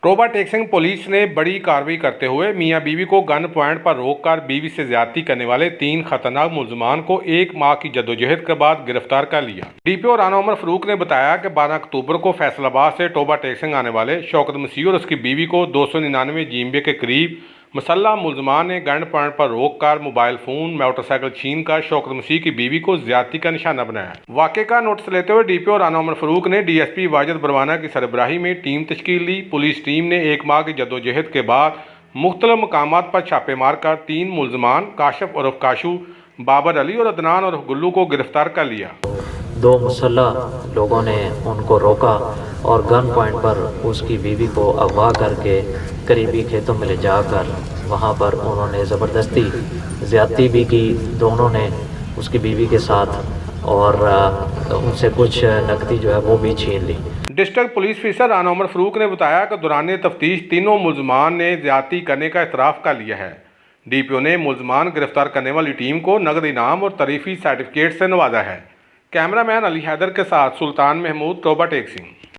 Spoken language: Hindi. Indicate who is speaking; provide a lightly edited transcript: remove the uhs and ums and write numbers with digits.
Speaker 1: टोबा टेक पुलिस ने बड़ी कार्रवाई करते हुए मियां बीवी को गन पॉइंट पर रोककर बीवी से ज्यादती करने वाले 3 खतरनाक मुलजमान को 1 माह की जद्दोजहद के बाद गिरफ्तार कर लिया। डीपीओ राना उमर फरूक ने बताया कि 12 अक्टूबर को फैसलाबाद से टोबा टेक आने वाले शौकत मसीह और उसकी बीवी को 299 जीएमबी के करीब मुसल्लह मुलजमान ने गन पॉइंट पर रोककर मोबाइल फोन मोटरसाइकिल छीन कर शौकत मसीह की बीवी को ज्यादती का निशाना बनाया। वाक़े का नोटिस लेते हुए डीपीओ राना उमर फरूक ने डीएसपी वाजिद बरवाना की सरबराही में टीम तश्कील दी। पुलिस टीम ने 1 माह की जद्दोजहद के बाद मुख्तलिफ मकामात पर छापे मारकर 3 मुलजमान काशिफ उर्फ काशू, बाबर अली और अदनान उर्फ गुल्लू को गिरफ्तार कर लिया।
Speaker 2: 2 मुसल्लह लोगों ने उनको रोका और गन पॉइंट पर उसकी बीवी को अगवा करके करीबी खेतों में ले जाकर वहाँ पर उन्होंने ज़बरदस्ती ज़्यादती भी की दोनों ने उसकी बीवी के साथ, और उनसे कुछ नकदी जो है वो भी छीन ली।
Speaker 1: District police officer Rana Umar Farooq ने बताया कि दौरान तफ्तीश तीनों मुलजमान ने ज्यादती करने का इतराफ़ कर लिया है। डीपीओ ने मुलजमान गिरफ्तार करने वाली टीम को नगद इनाम और तरीफी सर्टिफिकेट से नवाजा है। कैमरामैन अली हैदर के साथ सुल्तान महमूद, टोबा टेक।